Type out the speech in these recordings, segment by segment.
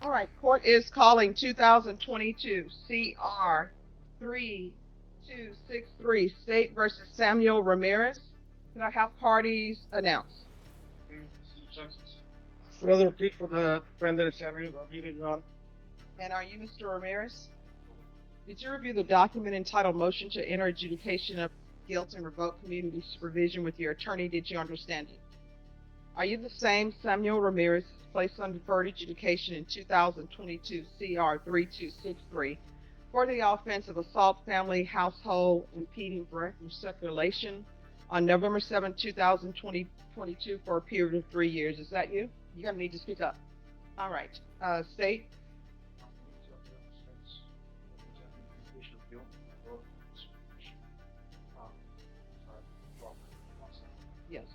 All right, court is calling 2022 CR 3263 State versus Samuel Ramirez. Can I have parties announce? Further plea for the defendant Samuel Ramirez. And are you Mr. Ramirez? Did you review the document entitled Motion to Enter Adjudication of Guilt and Revoke Community Supervision with your attorney? Did you understand it? Are you the same Samuel Ramirez placed on deferred adjudication in 2022 CR 3263 for the offense of assault, family, household, impeding breath and circulation on November 7, 2022 for a period of 3 years? Is that you? You're going to need to speak up. All right. State. Yes.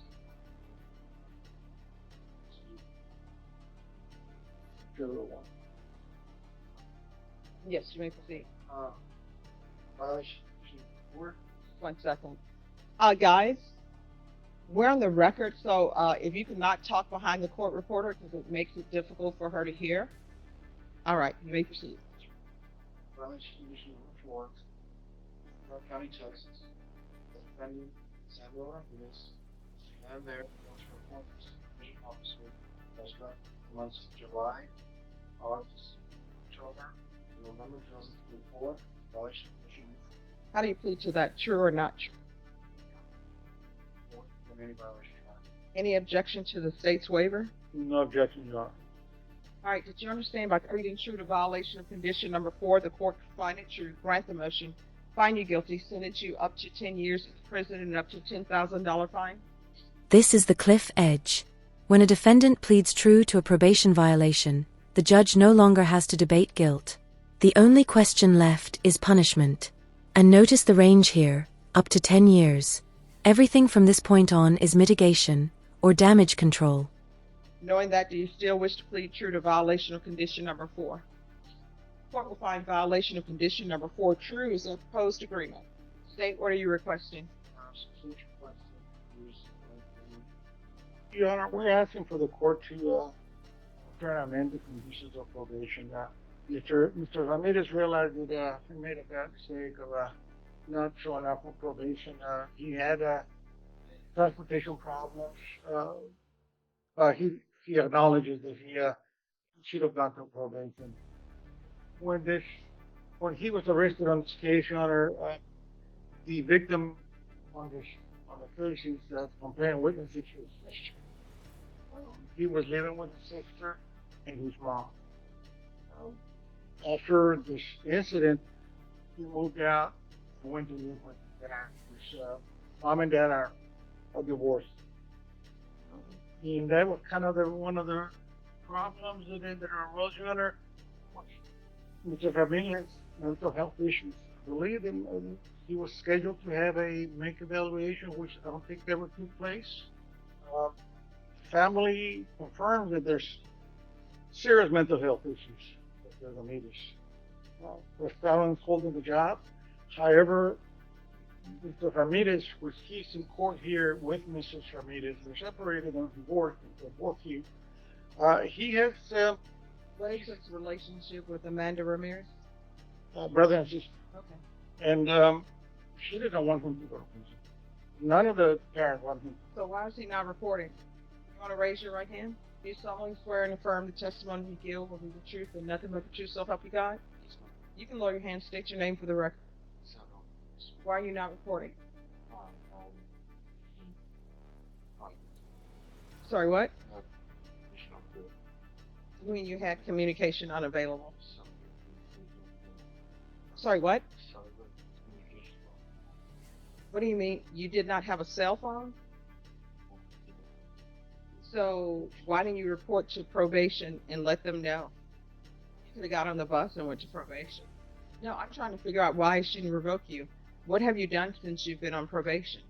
Yes, you may proceed. Violation 4. 1 second. Guys, we're on the record, so if you cannot talk behind the court reporter because it makes it difficult for her to hear. All right, you may proceed. Violation 4. North County, Texas. Defendant Samuel Ramirez and their performance officer restaurant months of July, August, October, November 2024. Violation. How do you plead to that? True or not true? Any objection to the state's waiver? No objection, Your Honor. All right, did you understand by pleading true to violation of condition number 4, the court could find it true, grant the motion, find you guilty, sentence you up to 10 years in prison and up to $10,000 fine? This is the cliff edge. When a defendant pleads true to a probation violation, the judge no longer has to debate guilt. The only question left is punishment. And notice the range here, up to 10 years. Everything from this point on is mitigation or damage control. Knowing that, do you still wish to plead true to violation of condition number 4? Court will find violation of condition number 4 true as a proposed agreement. State, what are you requesting? Your Honor, we're asking for the court to try to amend the conditions of probation. Mr. Ramirez realized that he made a bad mistake of not showing up for probation. He had transportation problems. He acknowledges that he should have gone to probation. When he was arrested on this case, Your Honor, the victim on the case is comparing witnesses. He was living with his sister and his mom. After this incident, he moved out and went to live with his dad. His mom and dad are divorced. And that was kind of one of the problems that arose, Your Honor. Mr. Ramirez, mental health issues. I believe he was scheduled to have a make evaluation, which I don't think ever took place. Family confirms that there's serious mental health issues. Was found holding the job. However, Mr. Ramirez, which he's in court here with Mrs. Ramirez, they're separated and divorced. He has What is his relationship with Amanda Ramirez? brother and sister, Okay. and she didn't want him to go to prison. None of the parents want him. So why is he not reporting? You want to raise your right hand? Do you solemnly swear and affirm the testimony you give will be the truth and nothing but the truth, so help you God? You can lower your hand, state your name for the record. Why are you not reporting? Sorry, what? You mean you had communication unavailable? Sorry, what? What do you mean? You did not have a cell phone? So why didn't you report to probation and let them know? You could have got on the bus and went to probation. No, I'm trying to figure out why I shouldn't revoke you. What have you done since you've been on probation?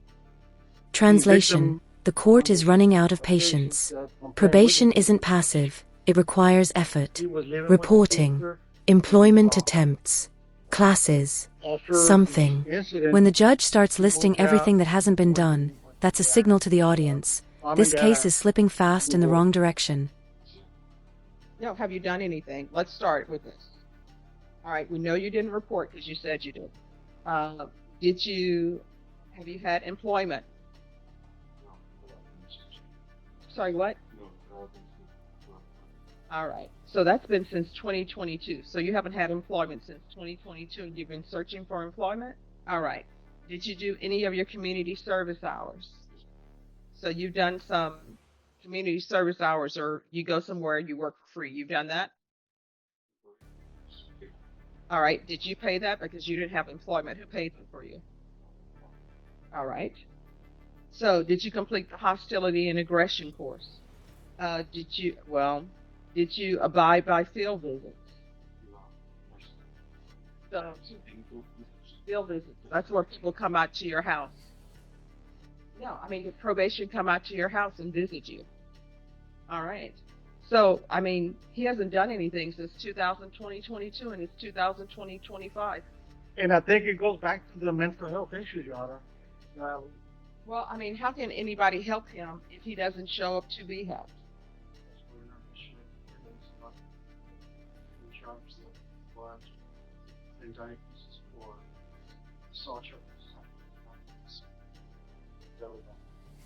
Translation: the court is running out of patience. Probation isn't passive, it requires effort. Reporting, employment attempts, classes, something. When the judge starts listing everything that hasn't been done, that's a signal to the audience. This case is slipping fast in the wrong direction. No, have you done anything? Let's start with this. All right, we know you didn't report because you said you did. Uh, have you had employment? Sorry, what? All right, so that's been since 2022. So you haven't had employment since 2022 and you've been searching for employment? All right. Did you do any of your community service hours? So you've done some community service hours or you go somewhere and you work for free. You've done that? All right. Did you pay that because you didn't have employment? Who paid them for you? All right. So did you complete the hostility and aggression course? Did you abide by field visits? So, field visits, that's where people come out to your house. No, I mean, did probation come out to your house and visit you? All right. So, I mean, he hasn't done anything since 2022 and it's 2025. And I think it goes back to the mental health issues, Your Honor. Well, I mean, how can anybody help him if he doesn't show up to be helped?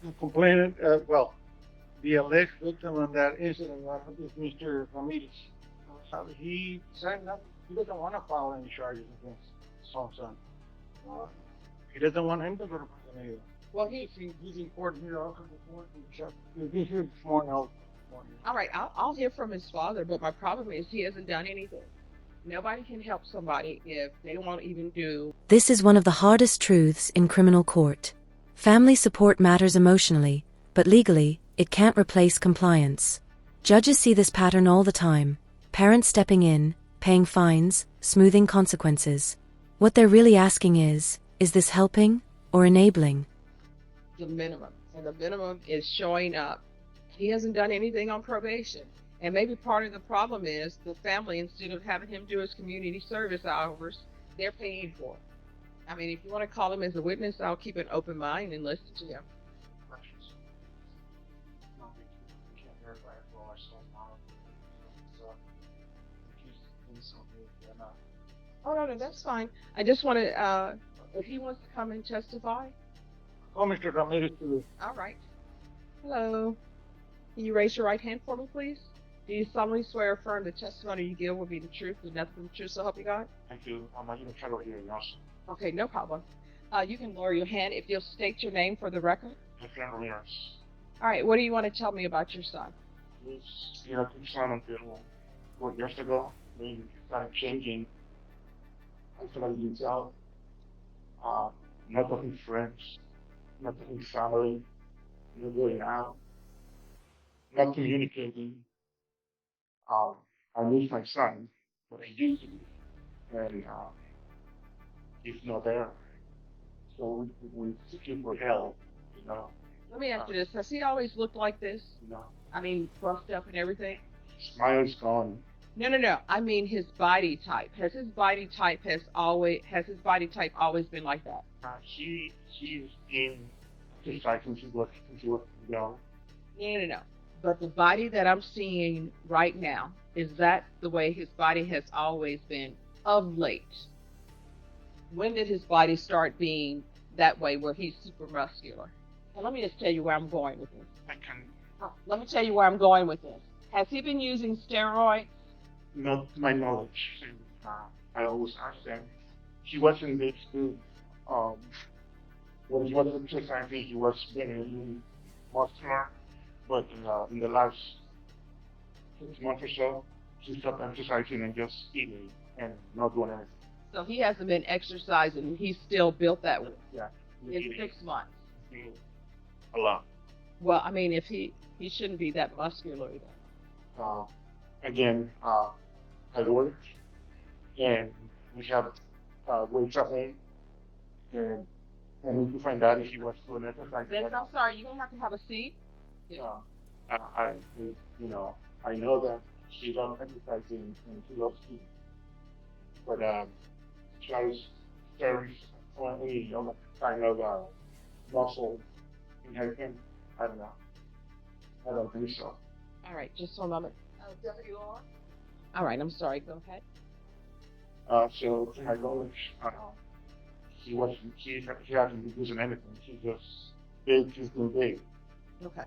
The complainant, the alleged victim of that incident, is Mr. Ramirez. He said that he doesn't want to file any charges against his son. He doesn't want him to go to prison either. Well, he's in court here also before. He's here this morning. All right, I'll hear from his father, but my problem is he hasn't done anything. Nobody can help somebody if they won't even do. This is one of the hardest truths in criminal court. Family support matters emotionally, but legally, it can't replace compliance. Judges see this pattern all the time. Parents stepping in, paying fines, smoothing consequences. What they're really asking is this helping or enabling? The minimum. And the minimum is showing up. He hasn't done anything on probation. And maybe part of the problem is the family, instead of having him do his community service hours, they're paying for it. I mean, if you want to call him as a witness, I'll keep an open mind and listen to him. Oh, no, that's fine. I just want to, if he wants to come and testify. Oh, Mr. Ramirez, too. All right. Hello. Can you raise your right hand for me, please? Do you solemnly swear or affirm the testimony you give will be the truth, and nothing but the truth, so help you God? Thank you. I'm going to try to hear you also. Okay, no problem. You can lower your hand if you'll state your name for the record. Defendant Ramirez. All right, what do you want to tell me about your son? He's a good son until 4 years ago. He started changing. I feel like he's out. Not with his friends, not with his family, not going out, not communicating. I miss my son, but I used to be. And he's not there. So we seeking for help, you know. Let me ask you this. Has he always looked like this? No. I mean, bust up and everything? Smile's gone. No. I mean his body type. Has his body type always been like that? He's been exercising since he was young. No. But the body that I'm seeing right now, is that the way his body has always been of late? When did his body start being that way where he's super muscular? And let me just tell you where I'm going with this. Let me tell you where I'm going with this. Has he been using steroids? Not to my knowledge. I always ask them. He wasn't this good. When he was exercising, he was very muscular. But in the last 6 months or so, he stopped exercising and just eating and not doing anything. So he hasn't been exercising and he's still built that way? Yeah. In 6 months? A lot. Well, I mean, if he shouldn't be that muscular then. Again, I work and we have weights at home and we can find out if he was doing exercise. Then I'm sorry, you're gonna have a seat. I know that she loves exercising and she loves eating, but there's only kind of muscle in her hand. I don't know. I don't think so. All right, just one moment. Deputy Law? All right, I'm sorry, go ahead. So to my knowledge, he hasn't been using anything. He just big, he's been big. Okay.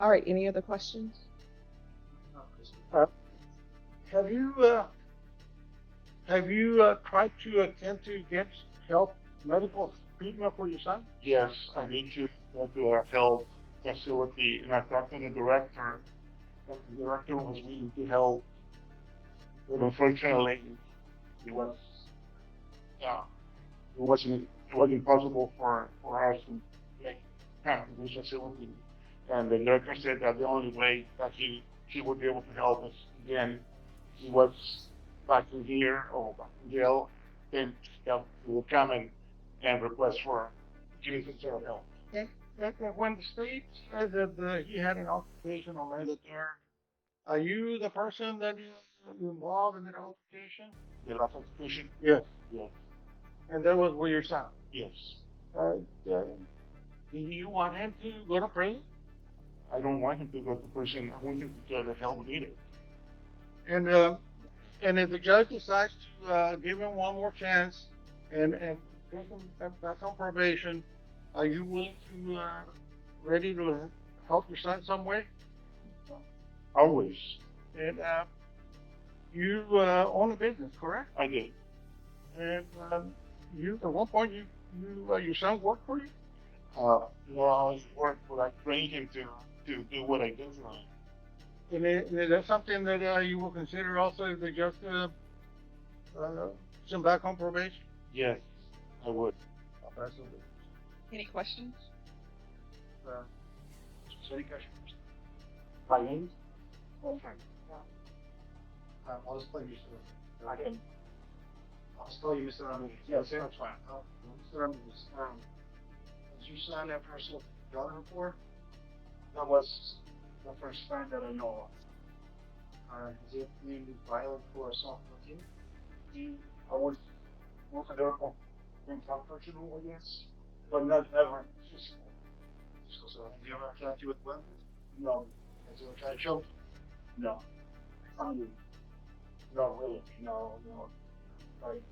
All right, any other questions? Have you tried to attempt to get help, medical treatment for your son? Yes, I need to go to a health facility, and I talked to the director. And the director was willing to help, but unfortunately, it was, it wasn't possible for us to make time to this facility. And the director said that the only way that he would be able to help us again, he was back in here or back in jail, then he will come and request for giving some sort of help. When the state said that he had an altercation or mandatory, are you the person that is involved in the altercation? The last altercation? Yes. Yes. And that was with your son? Yes. Do you want him to go to prison? I don't want him to go to prison. I want him to get the help needed. And if the judge decides to give him one more chance and take him back on probation, are you willing to ready to help your son some way? Always. And you own a business, correct? I did. And you at one point your son worked for you? No, I work, but I trained him to do what I do for him. And is that something that you will consider also if the judge send back on probation? Yes, I would. Absolutely. Any questions? Any questions? My name? Okay. I'll just play you, sir. I can. I'll spell you, Mr. Ramirez. Yes, that's fine. Mr. Ramirez, did you sign that personal gun report? That was the first time that I know of. Is it named violent for assault on you? I was there for unconstitutional, yes, but not ever physical. So, have you ever attacked you with weapons? No, Has you ever tried to choke? no. Not really. No. Like,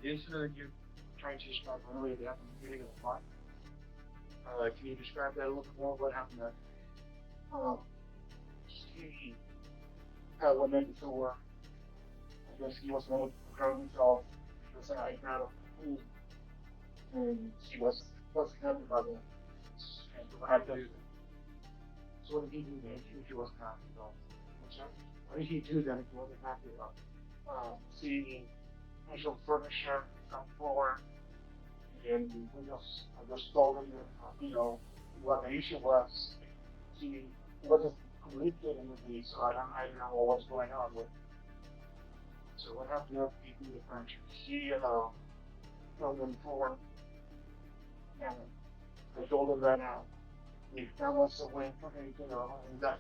The incident you're trying to describe earlier that happened at the beginning of the plot. Can you describe that a little bit more? What happened there? he had went into the work. I guess he was going to prove himself. He was saying, I got a food. And he wasn't happy about that. And I did. So what did he do then if he wasn't happy about it? What did he do then if he wasn't happy about it? See usual furniture come forward. And I just told him, what the issue was. He wasn't communicating with me, so I didn't know what was going on with. So what happened after he threw the furniture? He told him forward. And I told him that if that was the way for him, and that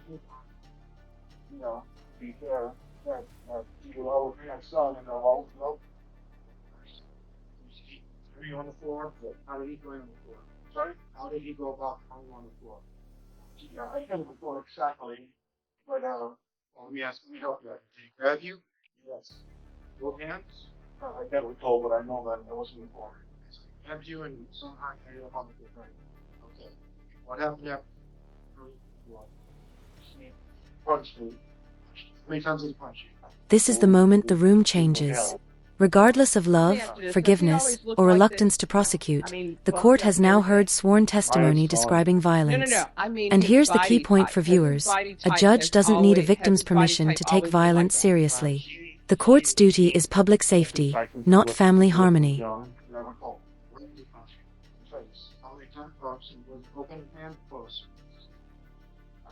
be fair, that he will always be my son and I'll always love him. He threw you on the floor? How did he throw you on the floor? Sorry? How did he go about throwing you on the floor? Yeah, I can't recall exactly, but Well, let me help you. Did he grab you? yes. Both hands? I can't recall, but I know that I wasn't before. So he grabbed you and somehow carried you up on the floor, right? Okay. What happened after? He punched me. How many times did he punch you? This is the moment the room changes. Regardless of love, forgiveness, or reluctance to prosecute, the court has now heard sworn testimony describing violence. I mean, And his here's the key body point type, for 'cause his viewers. body A type judge has doesn't need a always- victim's his body permission type to take always been like violence that. seriously. The court's duty is public safety, not family harmony. Young, never called. Where did he punch you? Face. How many times? Was it open hand close?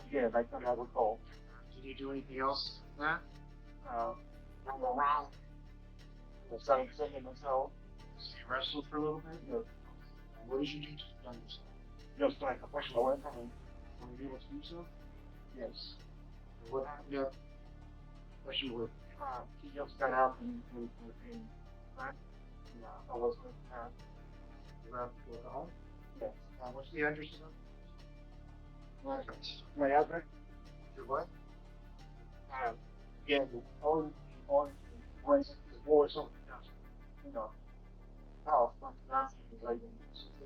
Again, I can never call. Did he do anything else than that? I'm around. I started singing myself. So you wrestled for a little bit? Yeah. And what did you do to defend yourself? Just like a push away from him. Were you able to do so? Yes. And what happened after? Especially with He just got up and back. I was with you left to go home? yes. What's the address of My address? You're right. Again, the only raise the voice on the council. You know, how that's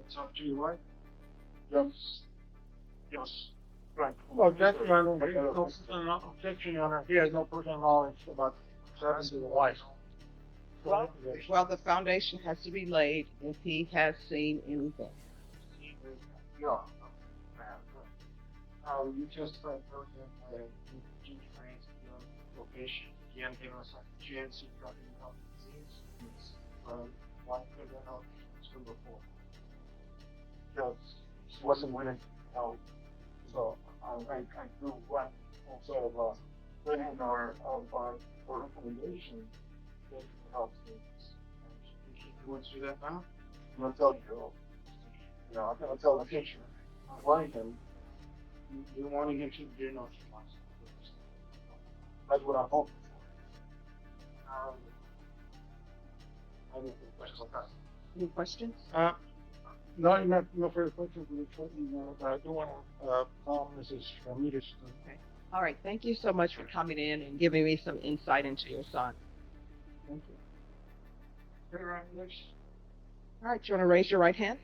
it's up to you, right? Yes. Yes. Right. Well, that's what I don't no objection, Your Honor. He has no personal knowledge about service to the wife. Well, the foundation has to be laid if he has seen anything. Yeah. You testified earlier that you trained probation. Again, gave us a chance to talk about disease. Why could that help before? Because she wasn't willing to help. So I do one also of putting our recommendation that helps students. You want to do that now? I'm gonna tell you. You know, I'm gonna tell the teacher. I'm like him. You want to get you to do no response. That's what I'm hoping for. I have no questions. Okay. Any questions? No further questions. But I do want to call Mrs. Ramirez. Okay. All right. Thank you so much for coming in and giving me some insight into your son. Thank you. All right. You want to raise your right hand?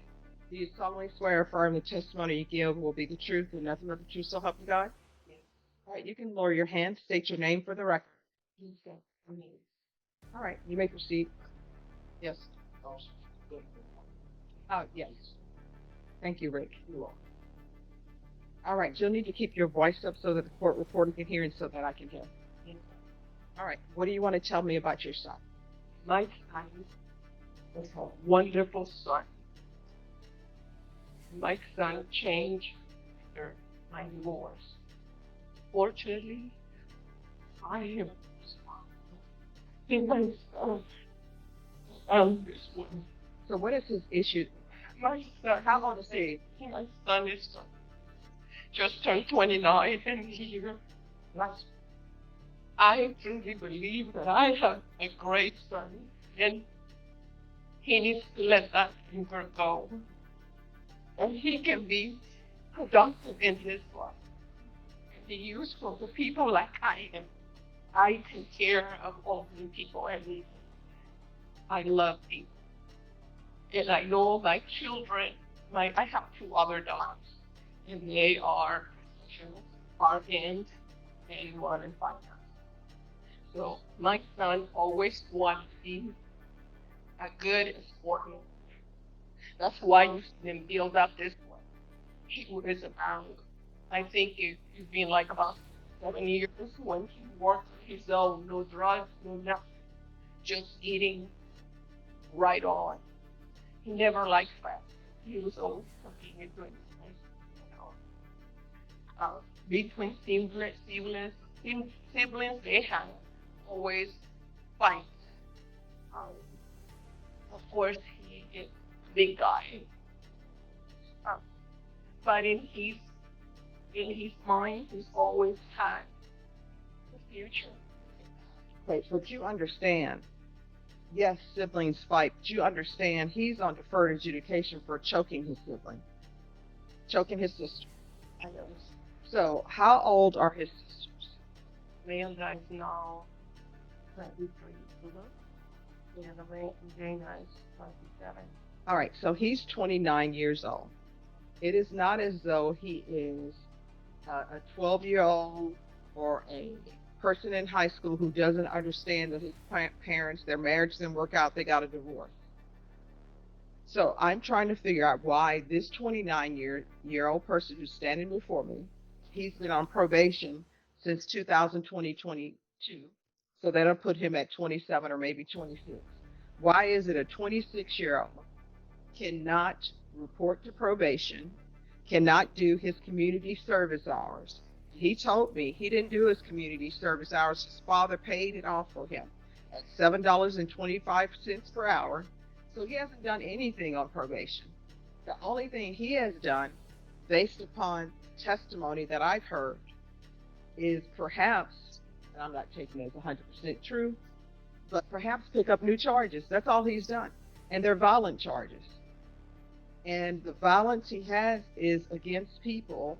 Do you solemnly swear or affirm the testimony you give will be the truth and nothing but the truth, so help you God? Yes. All right. You can lower your hand. State your name for the record. All right. You may proceed. Yes. Yes. Thank you, Rick. All right. You'll need to keep your voice up so that the court reporter can hear and so that I can hear. All right. What do you want to tell me about your son? My son was a wonderful son. My son changed after my divorce. Fortunately, I am responsible in myself on this one. So what is his issue? My son, How old is he? My son is just turned 29 and here. I truly believe that I have a great son, and he needs to let that anger go. And he can be productive in his life. And be useful to people like I am. I take care of older people and I love people. And I know my children, I have 2 other dogs, and they are in and 1 in finance. So my son always wanted to be a good sport. That's why you see him build up this one. He was about, I think it's been like about 7 years when he worked his own, no drugs, no nothing, just eating right on. He never liked fast. He was always cooking and doing things, between siblings, they had always fights. Of course, he is a big guy. But in his mind, he's always had the future. Okay, but you understand. Yes, siblings fight, but you understand he's on deferred adjudication for choking his sibling, choking his sister. I know. So, how old are his sisters? Male guys now 23. Yeah, the male Dana is 27. All right, so he's 29 years old. It is not as though he is a 12-year-old or a person in high school who doesn't understand that his parents, their marriage didn't work out, they got a divorce. So I'm trying to figure out why this 29-year-old person who's standing before me, he's been on probation since 2022. So that'll put him at 27 or maybe 26. Why is it a 26-year-old cannot report to probation, cannot do his community service hours? He told me he didn't do his community service hours. His father paid it off for him at $7.25 per hour. So he hasn't done anything on probation. The only thing he has done, based upon testimony that I've heard, is perhaps, and I'm not taking it as 100% true, but perhaps pick up new charges. That's all he's done. And they're violent charges. And the violence he has is against people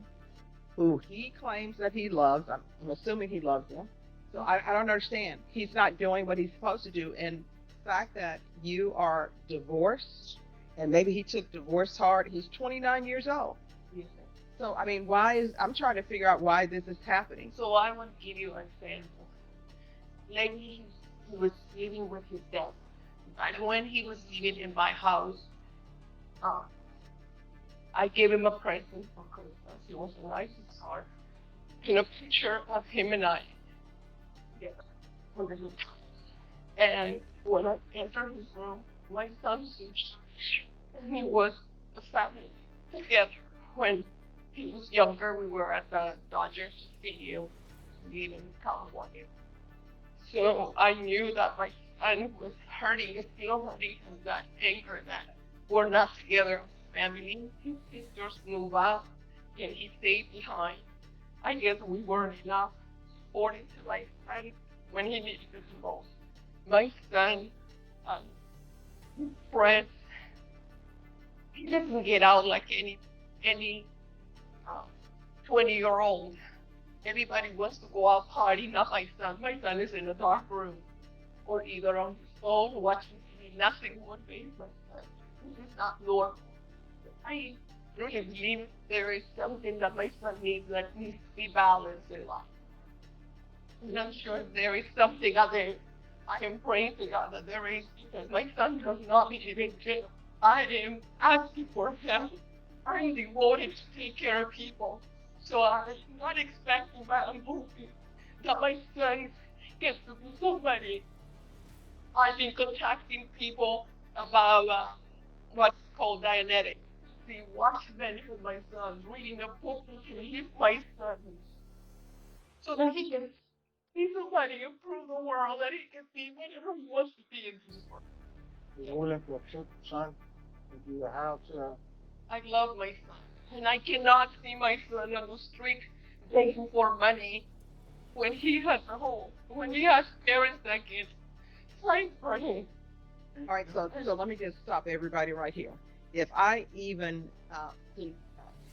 who he claims that he loves. I'm assuming he loves him. So I don't understand. He's not doing what he's supposed to do. And the fact that you are divorced, and maybe he took divorce hard, he's 29 years old. Yes. So, I mean, I'm trying to figure out why this is happening. So I want to give you an example. Lately, he was living with his dad. And when he was living in my house, I gave him a present for Christmas. It was a nice card and a picture of him and I. Yeah. And when I entered his room, my son searched, and he was the family together. When he was younger, we were at the Dodgers Stadium in California. So I knew that my son was hurting, still hurting from that anger that we're not together as a family. His sisters moved out, and he stayed behind. I guess we weren't enough supported to my son when he needed it the most. My son, friends, he doesn't get out like any 20-year-old. Everybody wants to go out party, not my son. My son is in a dark room, or either on his phone watching TV. Nothing motivates my son. This is not normal. I really believe there is something that my son needs that needs to be balanced in life. And I'm sure there is something out there. I am praying to God that there is, because my son does not believe in jail. I am asking for help. I'm devoted to take care of people. So I'm not expecting, but I'm hoping that my son gets to be somebody. I've been contacting people about what's called Dianetics. See, watchmen with my son, reading a book that can hit my son, so that he can be somebody, improve the world, that he can be whatever he wants to be in this world. You're willing to accept the son into your house. I love my son, and I cannot see my son on the street begging for money when he has a home, when he has parents that can fight for him. All right, so let me just stop everybody right here. If I even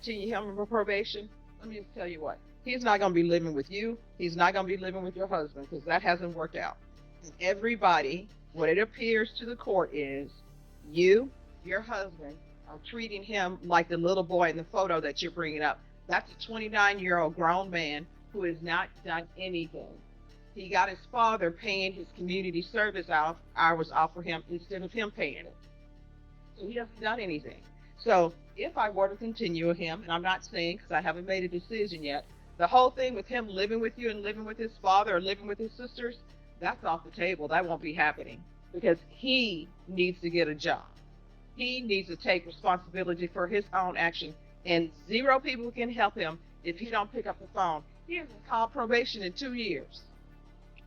continue him for probation, let me just tell you what. He's not going to be living with you. He's not going to be living with your husband, because that hasn't worked out. And everybody, what it appears to the court is you, your husband, are treating him like the little boy in the photo that you're bringing up. That's a 29-year-old grown man who has not done anything. He got his father paying his community service hours off for him instead of him paying it. So he hasn't done anything. So if I were to continue with him, and I'm not saying because I haven't made a decision yet, the whole thing with him living with you and living with his father or living with his sisters, that's off the table. That won't be happening, because he needs to get a job. He needs to take responsibility for his own action, and 0 people can help him if he don't pick up the phone. He hasn't called probation in 2 years.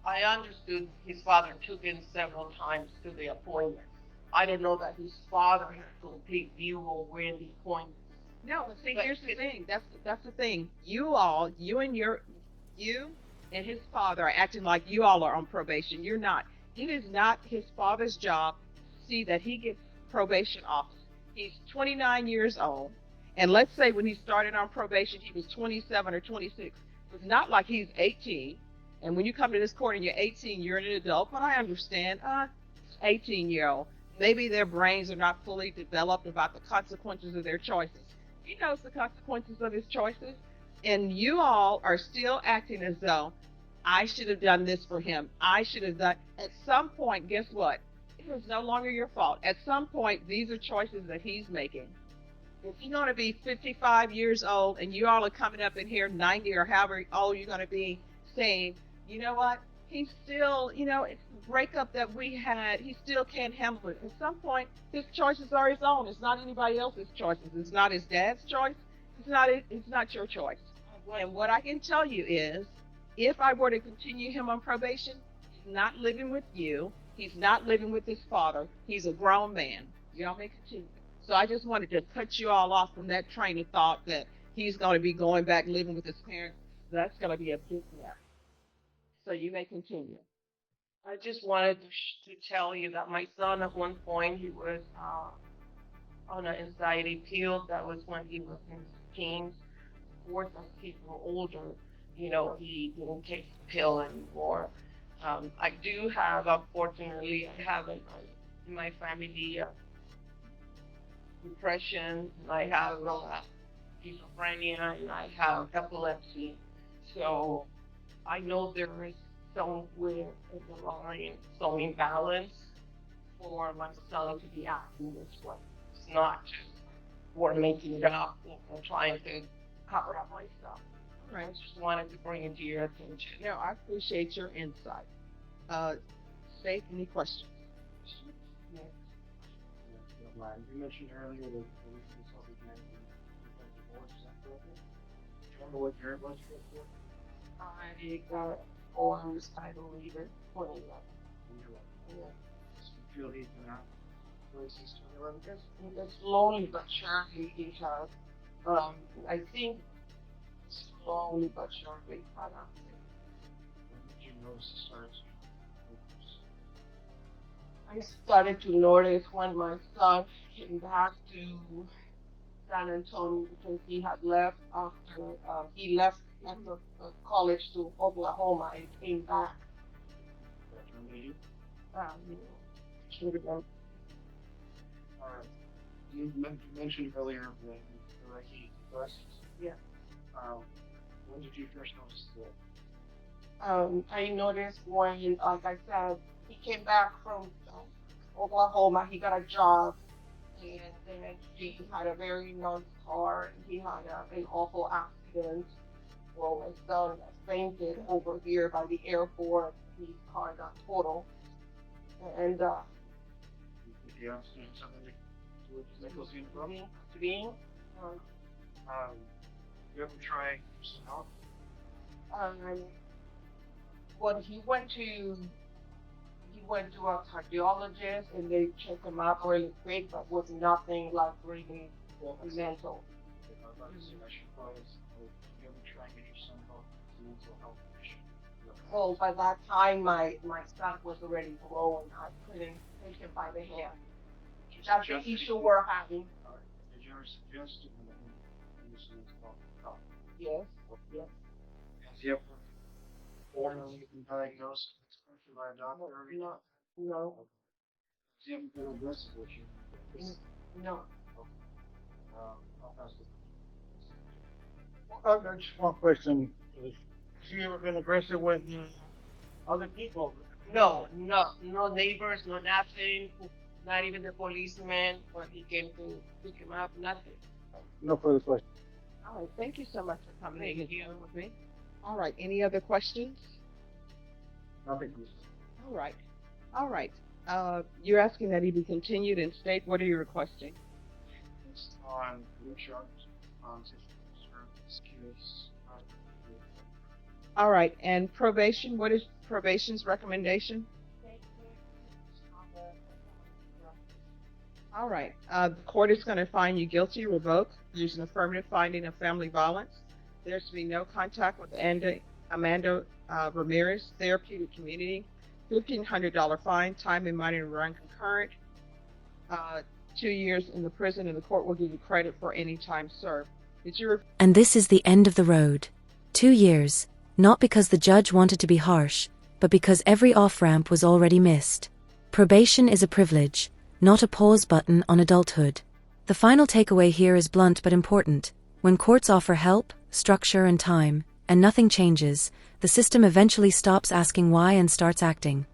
I understood his father took him several times to the appointment. I don't know that his father had a complete view of where the appointment. No, but see, But here's the it- thing. That's the thing. You and his father are acting like you all are on probation. You're not. It is not his father's job to see that he gets probation off. He's 29 years old, and let's say when he started on probation, he was 27 or 26. It's not like he's 18. And when you come to this court and you're 18, you're an adult. But I understand, 18-year-old. Maybe their brains are not fully developed about the consequences of their choices. He knows the consequences of his choices, and you all are still acting as though I should have done this for him. I should have done. At some point, guess what? It was no longer your fault. At some point, these are choices that he's making. If you're going to be 55 years old and you all are coming up in here 90 or however old you're going to be, saying, you know what? He's still, it's the breakup that we had. He still can't handle it. At some point, his choices are his own. It's not anybody else's choices. It's not his dad's choice. It's not your choice. And what I can tell you is, if I were to continue him on probation, he's not living with you. He's not living with his father. He's a grown man. Y'all may continue. So I just wanted to cut you all off from that train of thought that he's going to be going back living with his parents. That's going to be a big gap. So you may continue. I just wanted to tell you that my son, at one point, he was on an anxiety pill. That was when he was in his teens. course, as he grew older, you know, he didn't take the pill anymore. I do have, unfortunately, I have in my family depression, and I have schizophrenia, and I have epilepsy. So I know there is somewhere in the line some imbalance for my son to be acting this way. It's not just for making it up and trying to cover up my stuff. Right. I just wanted to bring it to your attention. No, I appreciate your insight. State, any questions? You mentioned earlier that the police and self-examination divorce, is that correct? Do you remember what year it was for? I got forms, I believe it, 2011. Yeah. So you feel he's been out since 2011? It's slowly but surely because, I think slowly but surely, When did you notice the starts? I started to notice when my son came back to San Antonio because he had left after he left after college to Oklahoma and came back. You know, You mentioned earlier that he depressed. Yeah. When did you first notice that? I noticed when, like I said, he came back from Oklahoma. He got a job, and then he had a very nice car. He had an awful accident. Well, my son fainted over here by the airport. His car got totaled, and Did you have something to do with the mental scene from? You ever try some help? When he went to a cardiologist and they checked him out really quick, but was nothing like really mental. You ever try and get your son help with the mental health issue? Well, by that time, my son was already grown. I couldn't take him by the hand. That's the issue we're having. Did you ever suggest to him that he needs some mental help? Yes, yes. Has he ever formally been diagnosed by a doctor or anything? No, Has he ever been aggressive with you? no. I'll pass it. Just one question. Has he ever been aggressive with other people? No neighbors, no nothing, not even the policeman when he came to pick him up, nothing. No further questions. All right, thank you so much for coming in Thank and you. sharing with me. All right, any other questions? Nothing, please. All right. You're asking that he be continued in state. What are you requesting? It's on new charges, on excuse. All right, and probation, what is probation's recommendation? All right, the court is going to find you guilty, revoke. There's an affirmative finding of family violence. There's to be no contact with Amanda Ramirez, therapeutic community, $1,500 fine, time and money to run concurrent, 2 years in the prison, and the court will give you credit for any time served. And this is the end of the road. 2 years, not because the judge wanted to be harsh, but because every off-ramp was already missed. Probation is a privilege, not a pause button on adulthood. The final takeaway here is blunt but important. When courts offer help, structure, and time, and nothing changes, the system eventually stops asking why and starts acting.